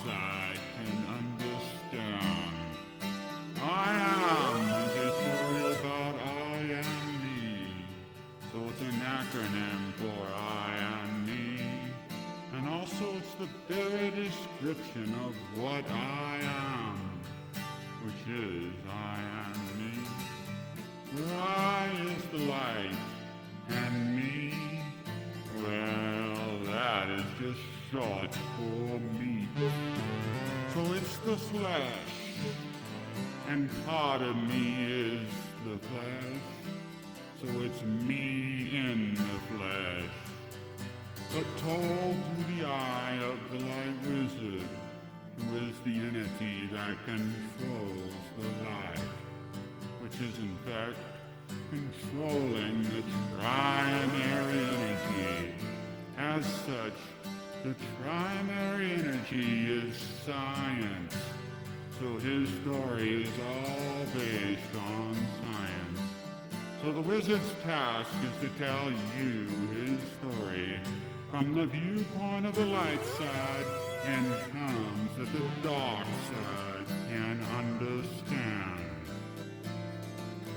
Darkside can understand. I am is a story about I and me, so it's an acronym for I and me, and also it's the very description of what I am, which is I and me. Where I is the light, and me, well, that is just short for me. So it's the flesh, and part of me is the flesh, so it's me in the flesh, but told through the eye of the Light Wizzard, who is the entity that controls the light, which is in fact controlling the Trinary Energy. As such, the Trinary Energy is science, so his story is all based on science. So the wizard's task is to tell you his story from the viewpoint of the light side in terms that the dark side can understand.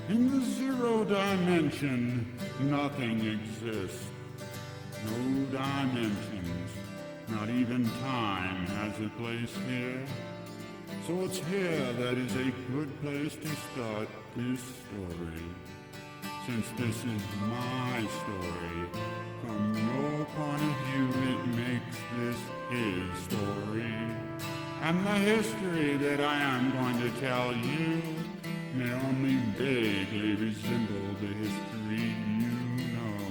In the zero dimension, nothing exists. No dimensions, not even time has a place here. So it's here that is a good place to start this story. Since this is my story, from your point of view it makes this his story. And the history that I am going to tell you may only vaguely resemble the history you know.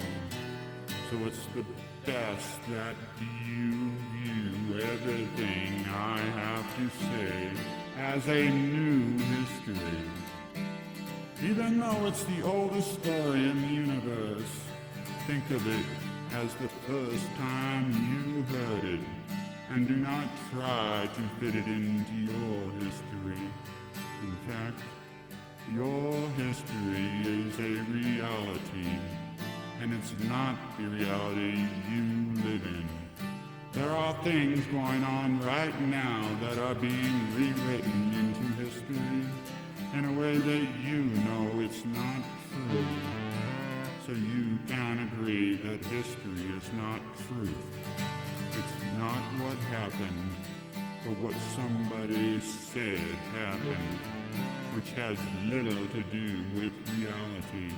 So it's the best that you view everything I have to say as a new history. Even though it's the oldest story in the universe, think of it as the first time you heard it, and do not try to fit it into your history. In fact, your history is a reality, and it's not the reality you live in. There are things going on right now that are being rewritten into history in a way that you know it's not true. So you can agree that history is not truth. It's not what happened, but what somebody said happened, which has little to do with reality.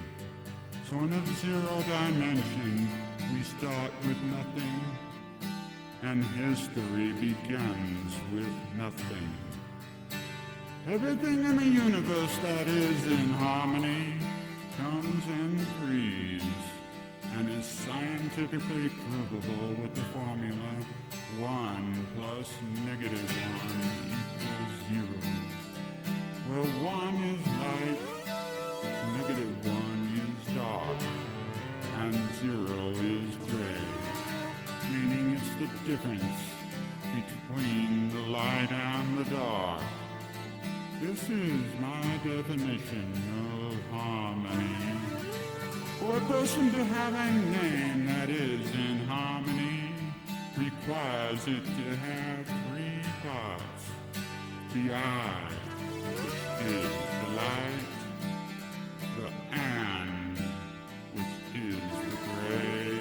So in a zero dimension, we start with nothing, and history begins with nothing. Everything in the universe that is in harmony comes in threes, and is scientifically provable with the formula 1 plus negative 1 equals 0. Where 1 is light, negative 1 is dark, and 0 is gray, meaning it's the difference between the light and the dark. This is my definition of harmony. For a person to have a name that is in harmony requires it to have 3 parts. The I, which is the light, the and, which is the gray,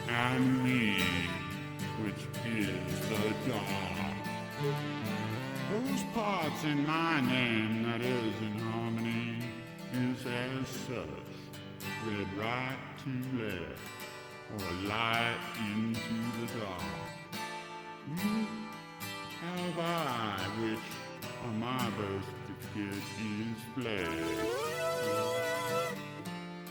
and me, which is the dark. Those parts in my name that is in harmony is as such, read right to left, or light into the dark. You have I, which on my birth certificate is flesh,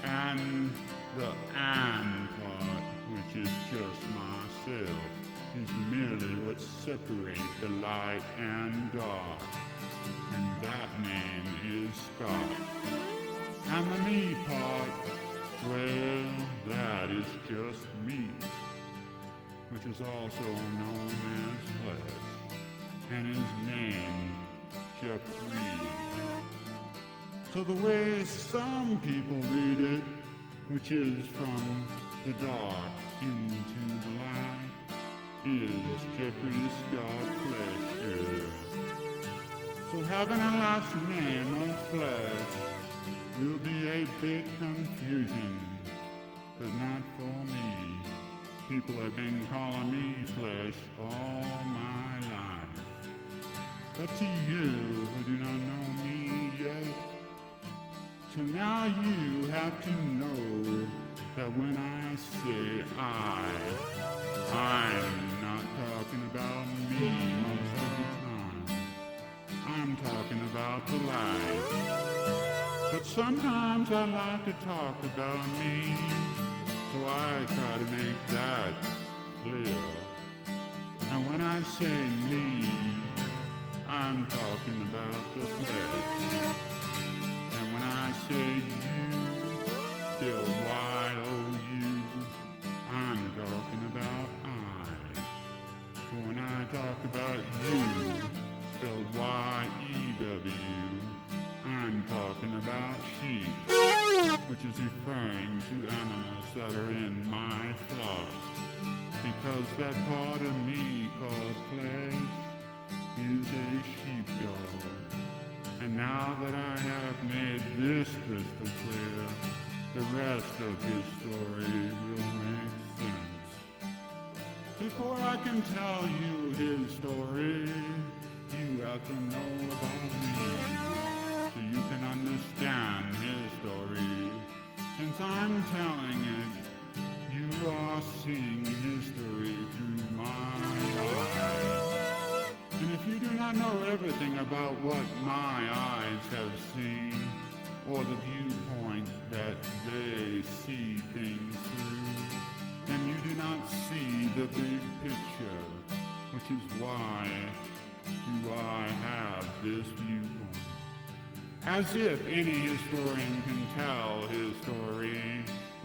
and the and part, which is just myself, is merely what separates the light and dark, and that name is Scott. And the me part, well, that is just me, which is also known as flesh, and is named Jeffrey. So the way some people read it, which is from the dark into the light, is Jeffrey Scott Flesh. having a last name of Flesh will be a big confusion, but not for me. People have been calling me Flesh all my life. But to you who do not know me yet, so now you have to know that when I say I'm not talking about me most of the time. I'm talking about the life. But sometimes I like to talk about me, so I try to make that clear. And when I say me, I'm talking about the flesh. And when I say you, still Y-O-U, I'm talking about I. So when I talk about you, spelled Y-E-W, I'm talking about sheep, which is referring to animals that are in my flock. Because that part of me called flesh is a sheepdog. And now that I have made this crystal clear, the rest of his story will make sense. Before I can tell you his story, you have to know about me, so you can understand his story. Since I'm telling it, you are seeing history through my eyes. And if you do not know everything about what my eyes have seen, or the viewpoint that they see things through, then you do not see the big picture, which is why do I have this viewpoint. As if any historian can tell his story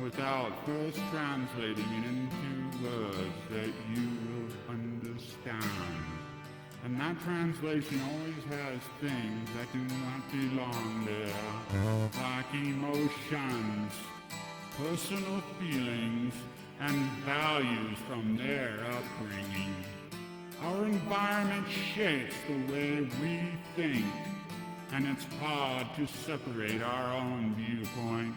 without first translating it into words that you will understand. And that translation always has things that do not belong there, like emotions, personal feelings, and values from their upbringing. Our environment shapes the way we think, and it's hard to separate our own viewpoint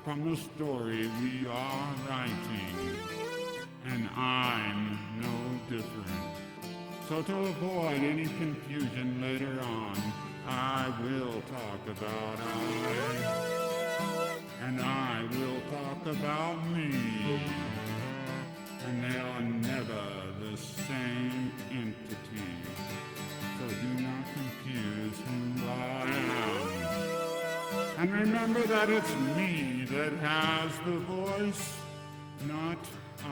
from the story we are writing. And I'm no different. So to avoid any confusion later on, I will talk about I, and I will talk about me, and they are never the same entity. So do not confuse who I am. And remember that it's me that has the voice, not I.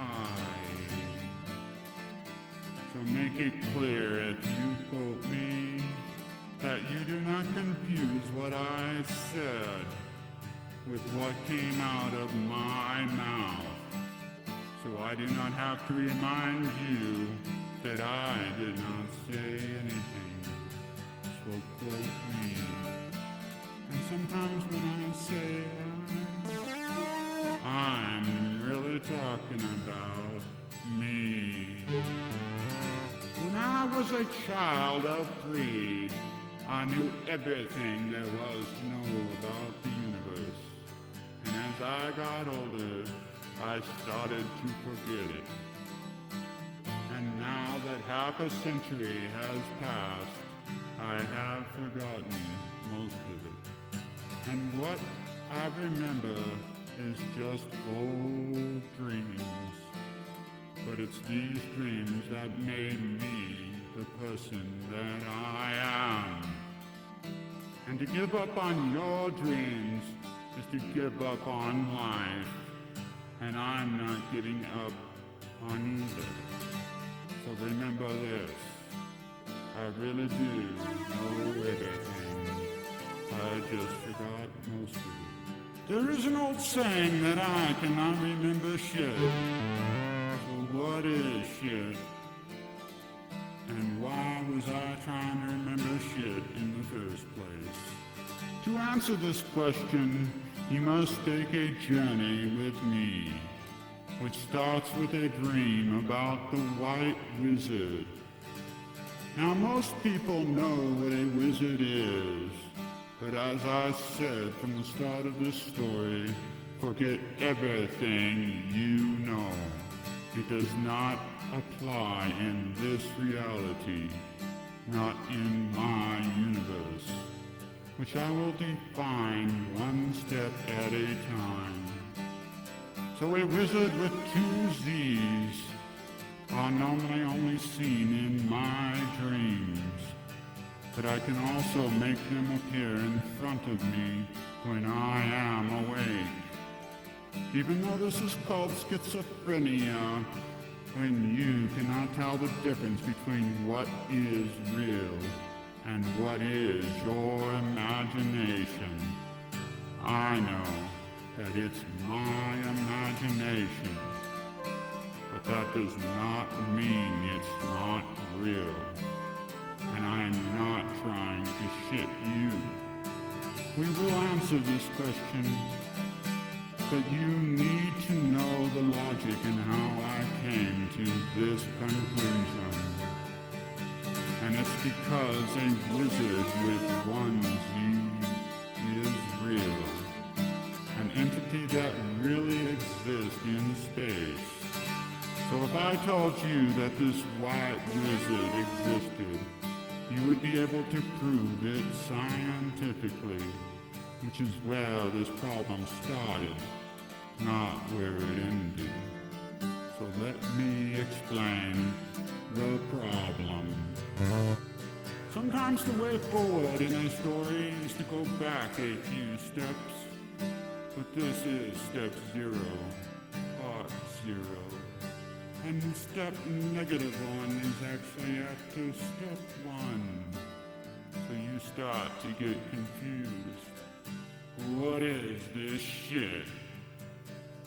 So make it clear if you quote me that you do not confuse what I said with what came out of my mouth. So I do not have to remind you that I did not say anything. So quote me. And sometimes when I say I'm really talking about me. When I was a child of 3, I knew everything there was to know about the universe. And as I got older, I started to forget it. And now that half a century has passed, I have forgotten most of it. And what I remember is just old dreams. But it's these dreams that made me the person that I am. And to give up on your dreams is to give up on life. And I'm not giving up on either. So remember this. I really do know everything. I just forgot most of it. There is an old saying that I cannot remember shit. What is shit? And why was I trying to remember shit in the first place? To answer this question, you must take a journey with me, which starts with a dream about the Light Wizzard. Now most people know what a wizard is, but as I said from the start of this story, forget everything you know. It does not apply in this reality, not in my universe, which I will define one step at a time. So a wizard with 2 Z's are normally only seen in my dreams, but I can also make them appear in front of me when I am awake. Even though this is called schizophrenia, when you cannot tell the difference between what is real and what is your imagination, I know that it's my imagination, but that does not mean it's not real, and I am not trying to shit you. We will answer this question, but you need to know the logic and how I came to this conclusion. And it's because a wizard with 1 Z is real, an entity that really exists in space. So if I told you that this white wizard existed, you would be able to prove it scientifically, which is where this problem started, not where it ended. So let me explain the problem. Sometimes the way forward in a story is to go back a few steps, but this is step 0, part 0. And step -1 is actually after step 1. So you start to get confused. What is this shit?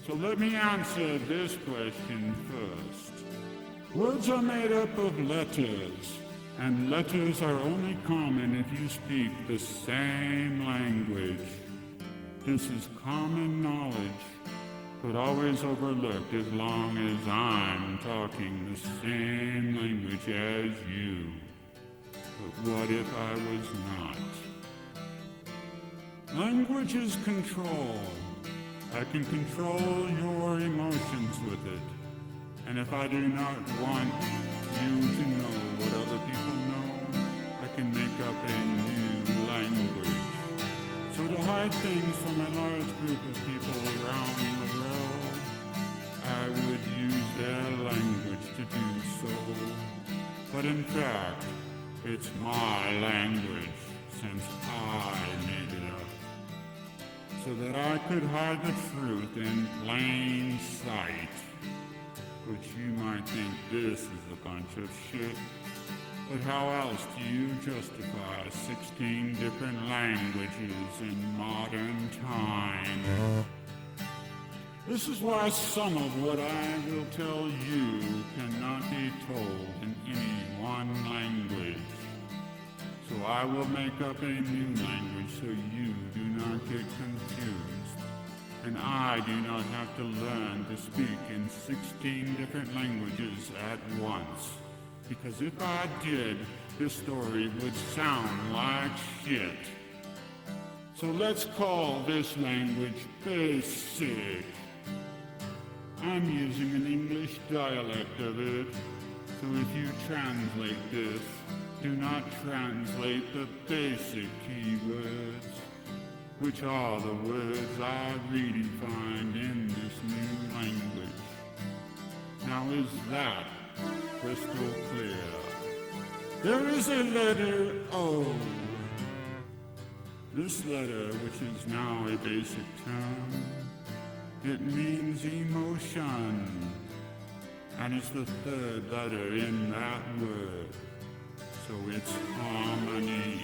So let me answer this question first. Words are made up of letters, and letters are only common if you speak the same language. This is common knowledge, but always overlooked as long as I'm talking the same language as you. But what if I was not? Language is control. I can control your emotions with it. And if I do not want you to know what other people know, I can make up a new language. So to hide things from a large group of people around the world, I would use their language to do so. But in fact, it's my language, since I made it up, so that I could hide the truth in plain sight. Which you might think this is a bunch of shit, but how else do you justify 16 different languages in modern time? This is why some of what I will tell you cannot be told in any one language. So I will make up a new language so you do not get confused. And I do not have to learn to speak in 16 different languages at once. Because if I did, this story would sound like shit. So let's call this language basic. I'm using an English dialect of it, so if you translate this, do not translate the basic keywords, which are the words I redefined in this new language. Now is that crystal clear? There is a letter O. This letter, which is now a basic term, it means emotion, and it's the 3rd letter in that word, so it's harmony,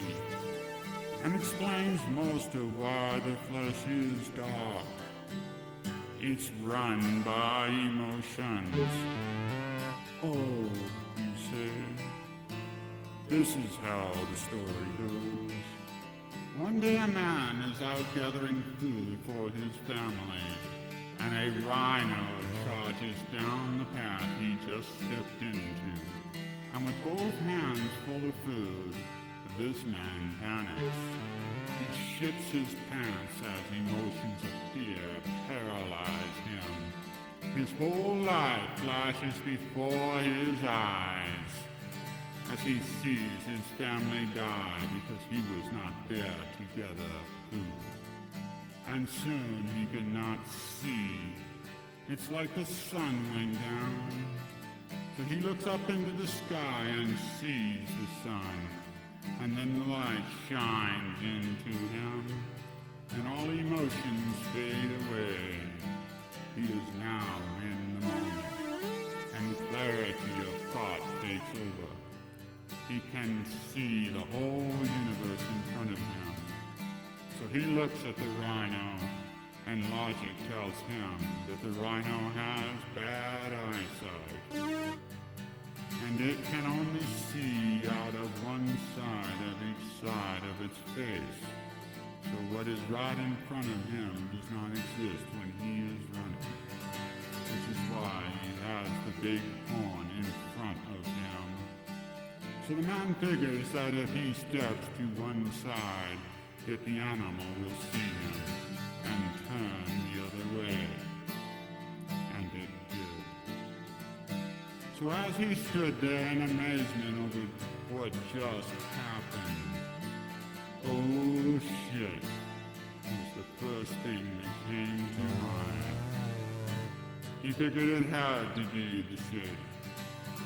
and explains most of why the flesh is dark. It's run by emotions. Oh, you say? This is how the story goes. One day a man is out gathering food for his family, and a rhino charges down the path he just stepped into. and with both hands full of food, this man panics. He shits his pants as emotions of fear paralyze him. His whole life flashes before his eyes as he sees his family die because he was not there to gather food. And soon he could not see. It's like the sun went down. So he looks up into the sky and sees the sun. And then the light shines into him, and all emotions fade away. He is now in the moment, and clarity of thought takes over. He can see the whole universe in front of him. So he looks at the rhino, and logic tells him that the rhino has bad eyesight. And it can only see out of one side of each side of its face. So what is right in front of him does not exist when he is running, which is why he has the big horn in front of him. So the man figures that if he steps to one side, that the animal will see him and turn the other way. And it did. So as he stood there in amazement over what just happened, oh shit, was the first thing that came to mind. He figured it had to be the shit.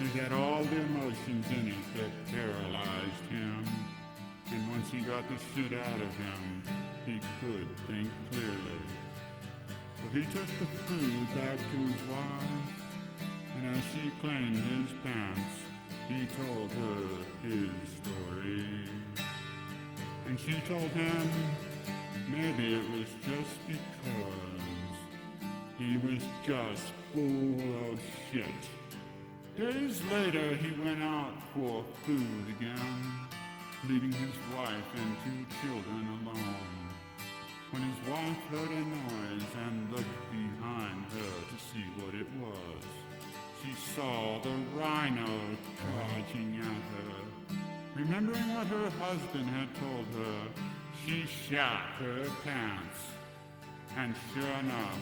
It had all the emotions in it that paralyzed him. And once he got the shit out of him, he could think clearly. So he took the food back to his wife, and as she cleaned his pants, he told her his story. And she told him maybe it was just because he was just full of shit. Days later, he went out for food again, leaving his wife and 2 children alone. When his wife heard a noise and looked behind her to see what it was, she saw the rhino charging at her. Remembering what her husband had told her, she shat her pants. And sure enough,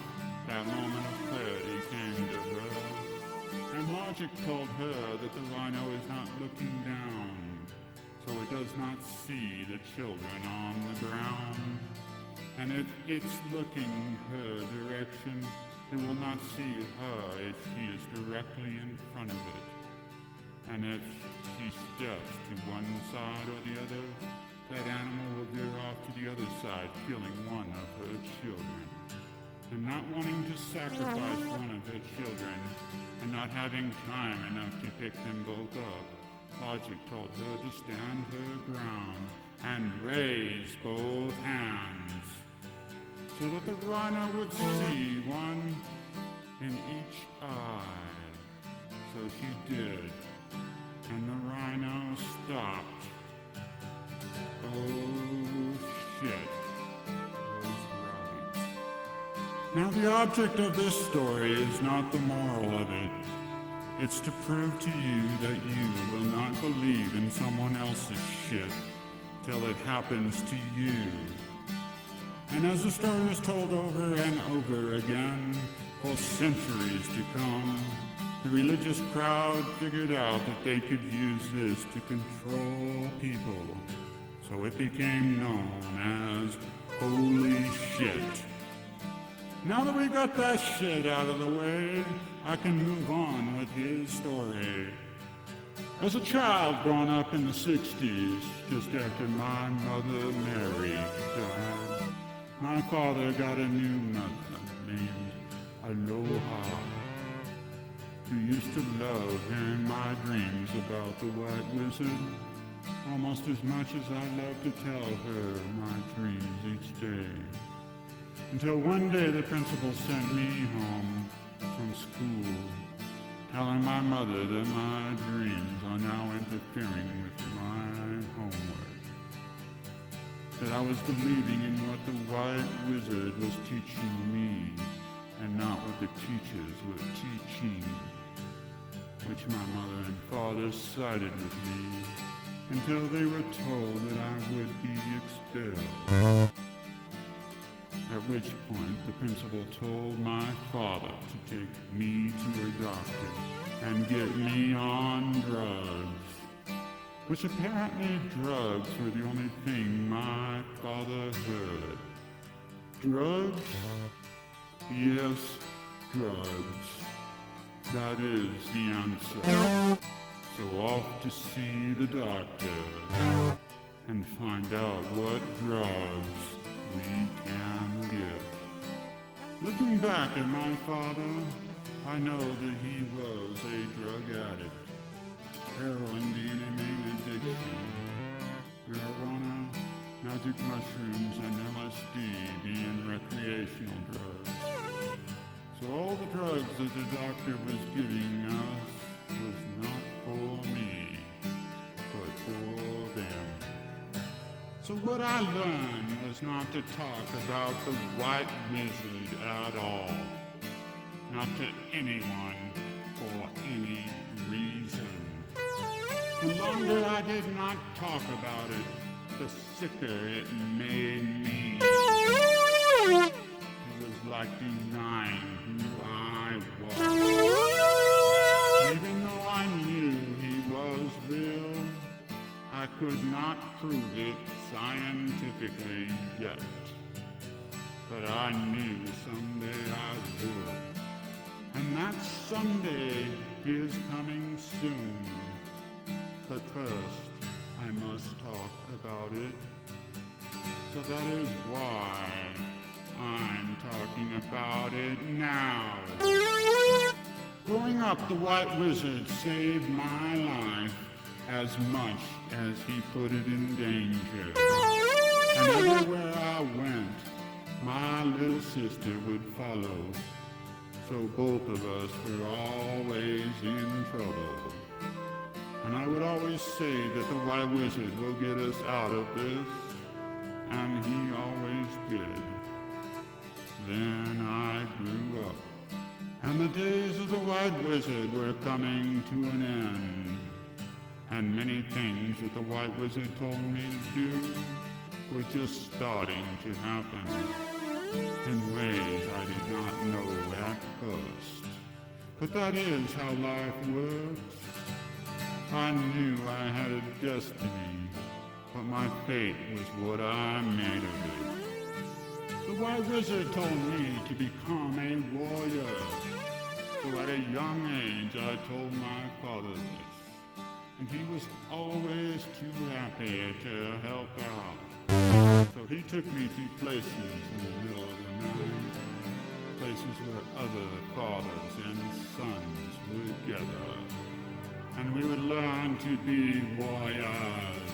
that moment of clarity came to her. And logic told her that the rhino is not looking down, so it does not see the children on the ground. And if it's looking her direction, it will not see her if she is directly in front of it. And if she steps to one side or the other, that animal will veer off to the other side, killing one of her children. And not wanting to sacrifice one of her children, and not having time enough to pick them both up, logic told her to stand her ground and raise both hands, so that the rhino would see one in each eye. So she did, and the rhino stopped. Oh shit, was right. Now the object of this story is not the moral of it. It's to prove to you that you will not believe in someone else's shit till it happens to you. And as the story is told over and over again, for centuries to come, the religious crowd figured out that they could use this to control people. So it became known as holy shit. Now that we got that shit out of the way, I can move on with his story. As a child growing up in the 60s, just after my mother Mary died, my father got a new mother named Aloha, who used to love hearing my dreams about the Light Wizzard, almost as much as I love to tell her my dreams each day. Until one day the principal sent me home from school, telling my mother that my dreams are now interfering with my homework, that I was believing in what the White Wizard was teaching me, and not what the teachers were teaching. which my mother and father sided with me until they were told that I would be expelled. At which point the principal told my father to take me to a doctor and get me on drugs, which apparently drugs were the only thing my father heard. Drugs? Yes, drugs. That is the answer. So off to see the doctor and find out what drugs we can give. Looking back at my father, I know that he was a drug addict. Heroin being a main addiction. Marijuana, magic mushrooms, and LSD being recreational drugs. So all the drugs that the doctor was giving us was not for me, but for them. So what I learned was not to talk about the White Wizzard at all. Not to anyone for any reason. The longer I did not talk about it, the sicker it made me. It was like denying who I was. Even though I knew he was real, I could not prove it scientifically yet. But I knew someday I would. And that someday is coming soon. But first, I must talk about it. So that is why I'm talking about it now. Growing up, the White Wizzard saved my life as much as he put it in danger. And everywhere I went, my little sister would follow. So both of us were always in trouble. And I would always say that the White Wizzard will get us out of this, and he always did. Then I grew up, and the days of the White Wizzard were coming to an end. And many things that the White Wizzard told me to do were just starting to happen. In ways I did not know at first. But that is how life works. I knew I had a destiny, but my fate was what I made of it. The White Wizzard told me to become a warrior. So at a young age I told my father this, and he was always too happy to help out. So he took me to places in the middle of the night, places where other fathers and sons would gather, and we would learn to be warriors.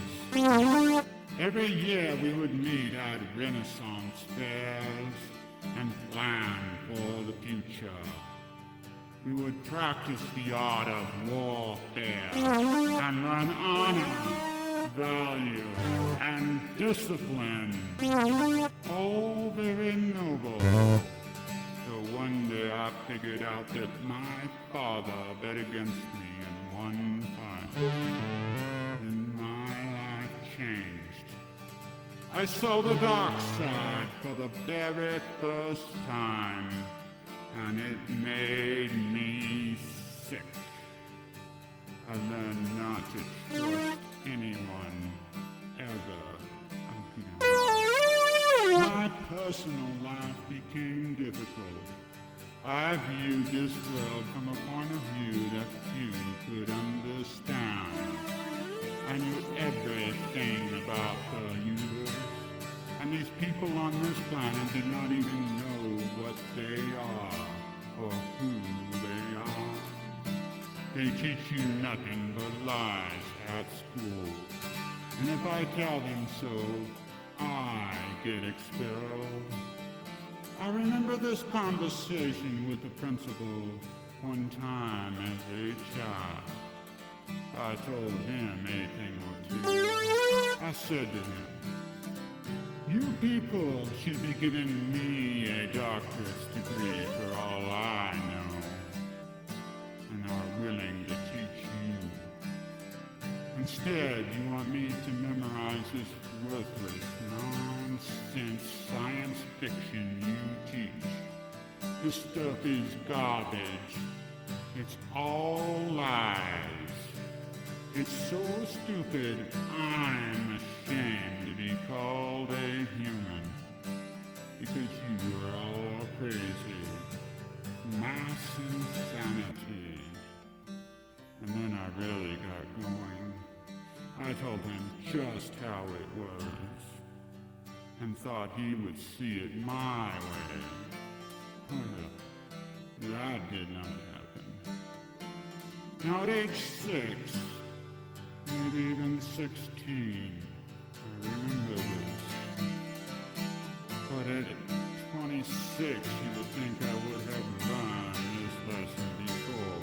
Every year we would meet at Renaissance fairs and plan for the future. We would practice the art of warfare and learn honor, value, and discipline. All very noble. So one day I figured out that my father bet against me in one fight. Then my life changed. I saw the dark side for the very first time, and it made me sick. I learned not to trust anyone ever again. My personal life became difficult. I viewed this world from a point of view that few could understand. I knew everything about the universe, and these people on this planet did not even know what they are or who they are. They teach you nothing but lies at school. And if I tell them so, I get expelled. I remember this conversation with the principal one time as a child. I told him a thing or two. I said to him, "You people should be giving me a doctorate degree for all I know, and are willing to Instead, you want me to memorize this worthless, nonsense science fiction you teach. This stuff is garbage. It's all lies. It's so stupid, I'm ashamed to be called a human. Because you are all crazy. Mass insanity. And then I really got going. I told him just how it was, and thought he would see it my way. Well, that did not happen. Now at age 6, maybe even 16, I remember this. But at 26, you would think I would have learned this lesson before.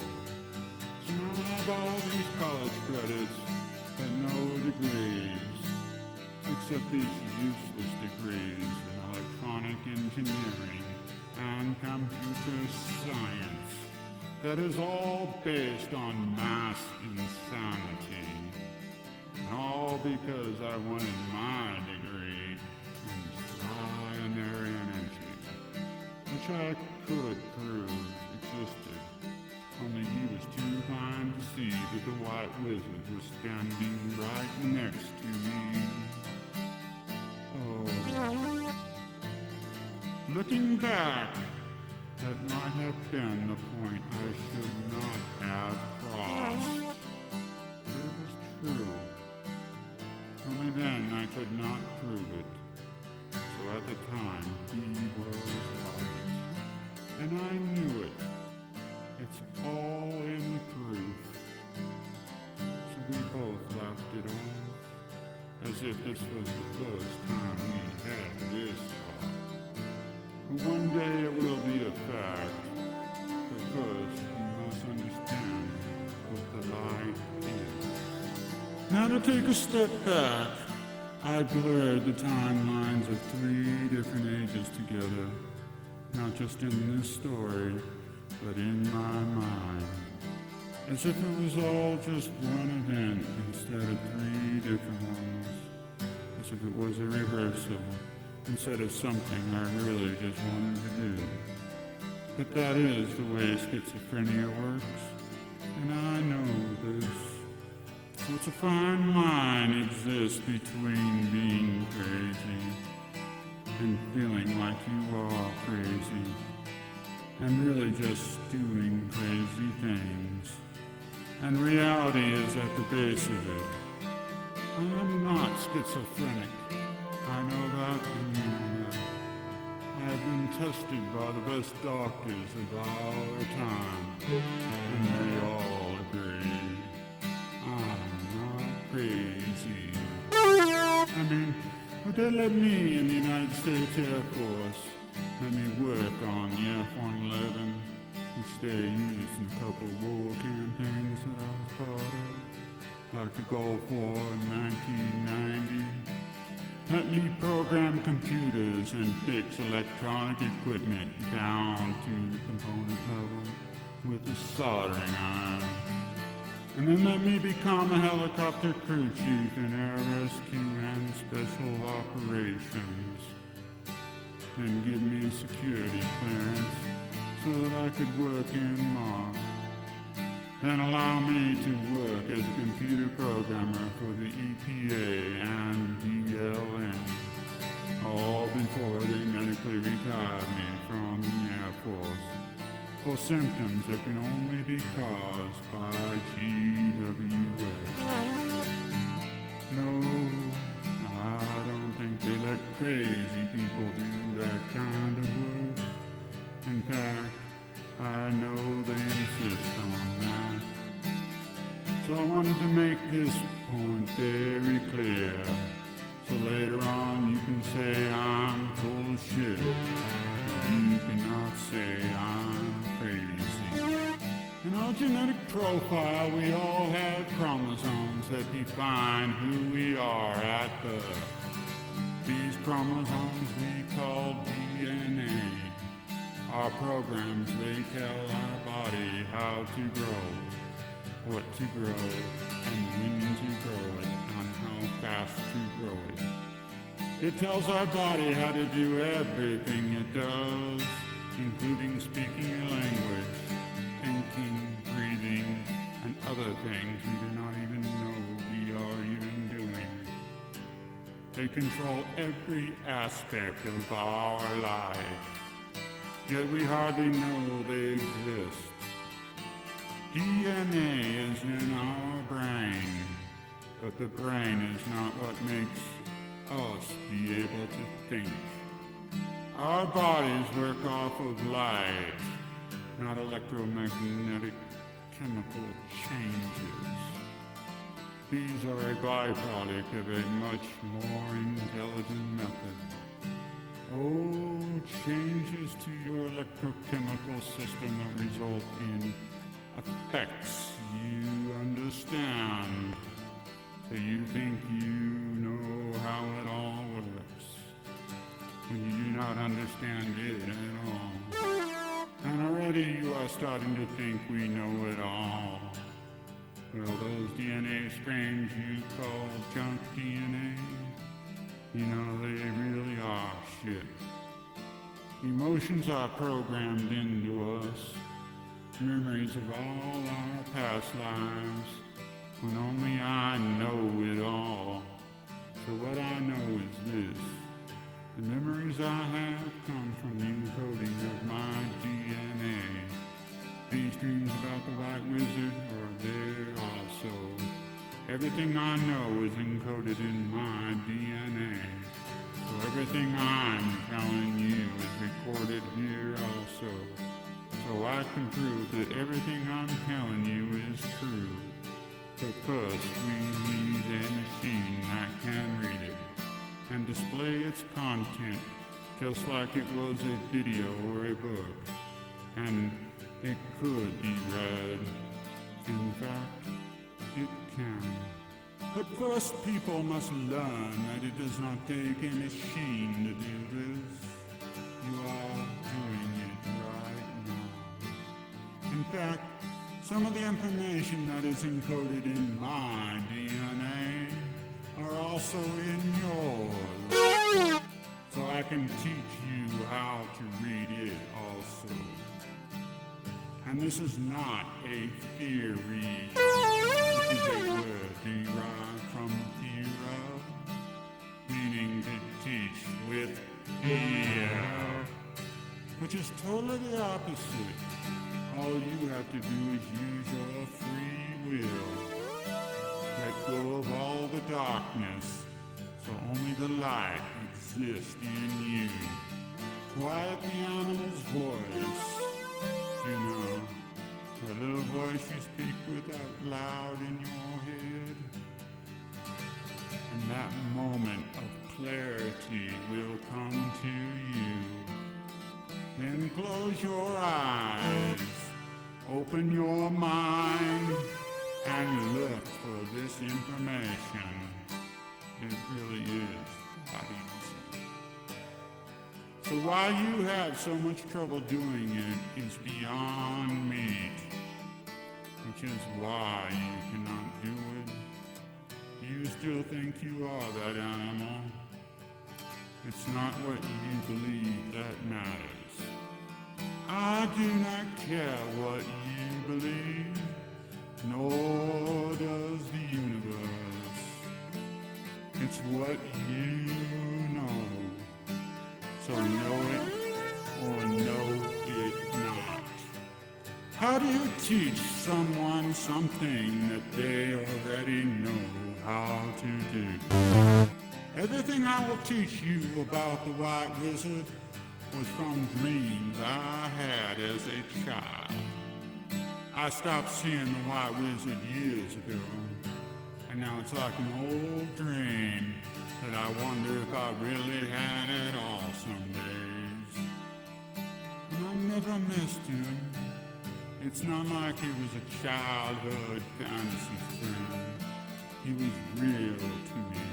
So now I have all these college credits, but no degrees, except these useless degrees in electronic engineering and computer science. That is all based on mass insanity. And all because I wanted my degree in Trinary Energy, which I could prove existed. Only he was too blind to see that the Light Wizzard was standing right next to me. Oh. Looking back, that might have been the point I should not have crossed. But it was true. Only then I could not prove it. So at the time, he was right. And I knew it. It's all in proof. So we both laughed it off, as if this was the first time we had this talk. But one day it will be a fact, but first you must understand what the lie is. Now to take a step back, I blurred the timelines of 3 different ages together, not just in this story, but in my mind, as if it was all just one event instead of 3 different ones, as if it was a rehearsal instead of something I really just wanted to do. But that is the way schizophrenia works, and I know this. Such a fine line exists between being crazy and feeling like you are crazy, and really just doing crazy things. And reality is at the base of it. I am not schizophrenic. I know that, and you know that. I have been tested by the best doctors of our time, and they all agree. I'm not crazy. I mean, would they let me in the United States Air Force? Let me work on the F-111 and stay used in a couple of war campaigns that I was part of, like the Gulf War in 1990. Let me program computers and fix electronic equipment down to the component level with a soldering iron. And then let me become a helicopter crew chief in air rescue and special operations. Then give me a security clearance so that I could work in Mars. Then allow me to work as a computer programmer for the EPA and DLN, all before they medically retired me from the Air Force for symptoms that can only be caused by GWS. No, I don't think they let crazy people do that kind of work. In fact, I know they insist on that. So I wanted to make this point very clear, so later on you can say I'm full of shit. You cannot say I'm crazy. In our genetic profile, we all have chromosomes that define who we are at birth. These chromosomes we call DNA. Our programs, they tell our body how to grow, what to grow, and when to grow it, and how fast to grow it. It tells our body how to do everything it does, including speaking a language, thinking, breathing, and other things we do not even know we are even doing. They control every aspect of our life, yet we hardly know they exist. DNA is in our brain, but the brain is not what makes us be able to think. Our bodies work off of light, not electromagnetic chemical changes. These are a byproduct of a much more intelligent method. Oh, changes to your electrochemical system that result in effects you understand, so you think you know how it all works, when you do not understand it at all. And already you are starting to think we know it all. Well, those DNA strands you call junk DNA, you know, they really are shit. Emotions are programmed into us, memories of all our past lives, when only I know it all. So what I know is this: the memories I have come from the encoding of my DNA. These dreams about the Light Wizzard are there also. Everything I know is encoded in my DNA. So everything I'm telling you is recorded here also. So I can prove that everything I'm telling you is true. But first we need a machine that can read it and display its content just like it was a video or a book. And it could be read. In fact, it can. But first people must learn that it does not take a machine to do this. You are doing it right now. In fact, some of the information that is encoded in my DNA are also in yours. So I can teach you how to read it also. And this is not a theory. This is a word derived from theora, meaning to teach with fear, which is totally the opposite. All you have to do is use your free will. Let go of all the darkness, so only the light exists in you. Quiet the animal's voice. You know, the little voice you speak with out loud in your head. And that moment of clarity will come to you. Then close your eyes, open your mind, and look for this information. It really is that easy. So why you have so much trouble doing it is beyond me, which is why you cannot do it. You still think you are that animal. It's not what you believe that matters. I do not care what you believe, nor does the universe. It's what you know. So know it or know it not. How do you teach someone something that they already know how to do? Everything I will teach you about the White Wizard was from dreams I had as a child. I stopped seeing the White Wizard years ago, and now it's like an old dream that I wonder if I really had it all some days. And I never missed him. It's not like he was a childhood fantasy friend. He was real to me,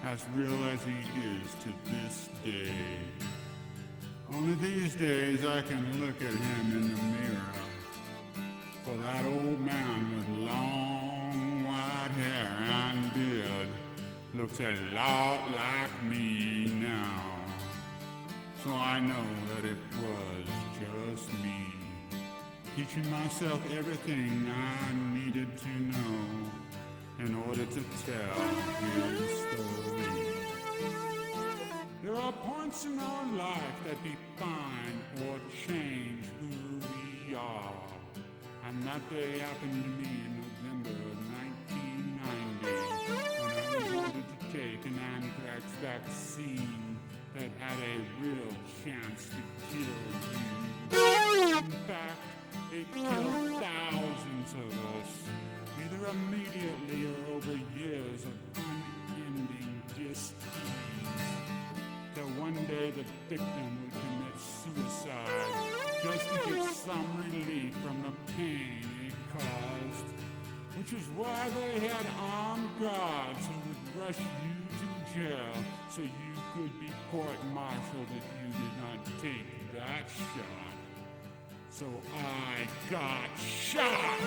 as real as he is to this day. Only these days I can look at him in the mirror. For that old man with long hair and beard looks a lot like me now. So I know that it was just me, teaching myself everything I needed to know in order to tell his story. There are points in our life that define or change who we are. And that day happened to me in November of 1990 when I was ordered to take an anthrax vaccine that had a real chance to kill you. In fact, it killed thousands of us, either immediately or over years of unending dis-ease. Till one day the victim would commit suicide just to get some relief from the pain it caused, which is why they had armed guards who would rush you to jail so you could be court-martialed if you did not take that shot. So I got shot!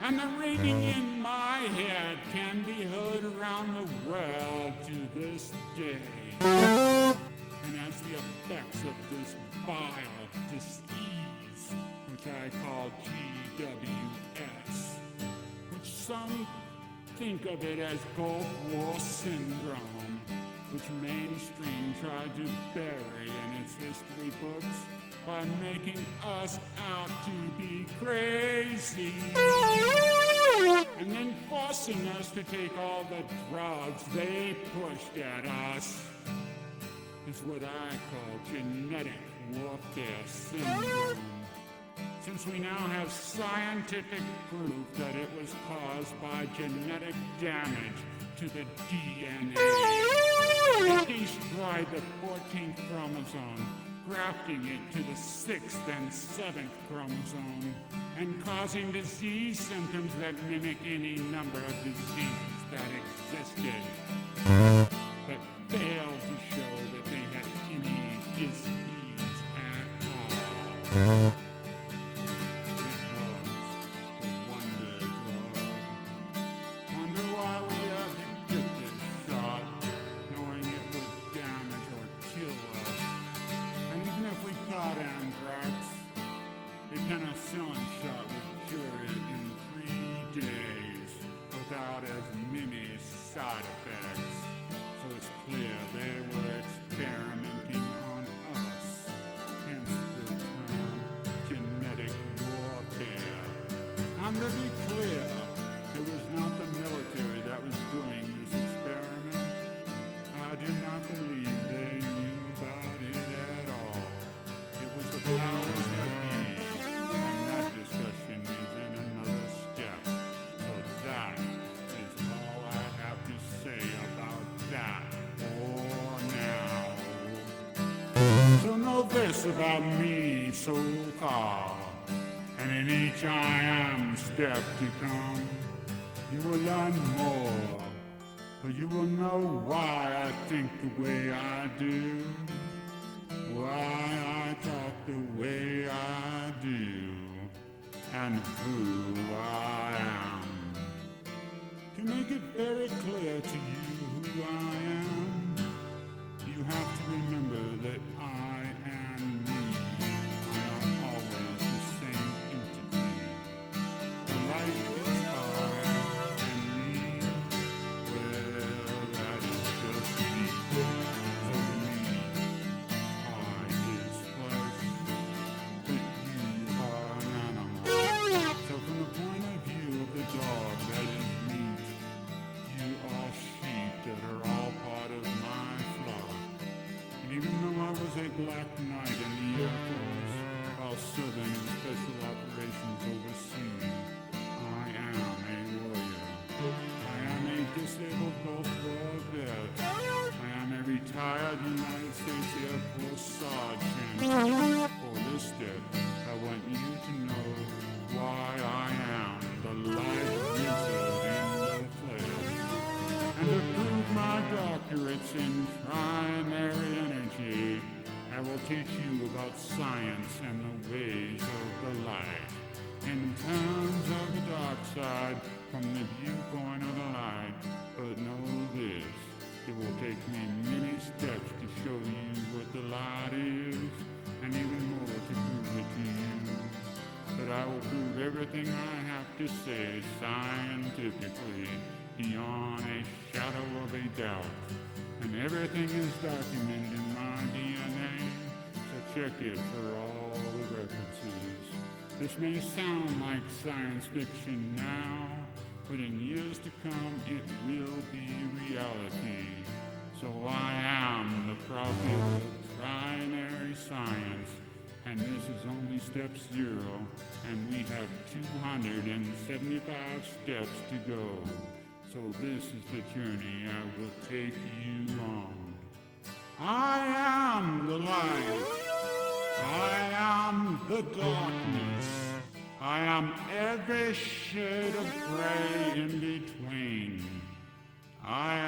And the ringing in my head can be heard around the world to this day. And as the effects of this vile disease, which I call GWS, which some think of it as Gulf War Syndrome, which mainstream tried to bury in its history books by making us out to be crazy, and then forcing us to take all the drugs they pushed at us, is what I call genetic warfare syndrome. Since we now have scientific proof that it was caused by genetic damage to the DNA, it destroyed the 14th chromosome, grafting it to the 6th and 7th chromosome, and causing disease symptoms that mimic any number of diseases that existed, but failed to show that they had any disease at all. Penicillin shot would cure it in 3 days without as many side effects. So it's clear they were experimenting on us, hence the term genetic warfare. And to be clear, it was not the military that was doing this experiment. I do not believe they knew about it at all. It was the powers that be. This about me so far, and in each IAM step to come, you will learn more, but you will know why I think the way I do, why I talk the way I do, and who I am. To make it very clear to you who I am, you have to remember that I and me are not always the same entity. The light is I and me, well, that is just me. So to me, I is flesh, but you are an animal. So from the point of view of the dog that is meat, you are sheep that are all part of my flock. And even though I was a black knight in the Air Force while serving in special operations overseas, I am a warrior. I am a disabled Gulf War vet. I am a retired United States Air Force sergeant. For this step, I want you to know why I am the Light Wizzard in the flesh. And to prove my doctorates in Trinary Energy, I will teach you about science and the ways of the light. In terms of the dark side, from the viewpoint of the light, but know this, it will take me many steps to show you what the light is, and even more to prove it to you. But I will prove everything I have to say scientifically, beyond a shadow of a doubt. And everything is documented in my DNA, so check it for all the references. This may sound like science fiction now, but in years to come it will be reality. So I am the prophet of trinary science, and this is only step 0, and we have 275 steps to go. So this is the journey I will take you on. I am the light. I am the darkness. I am every shade of gray in between. I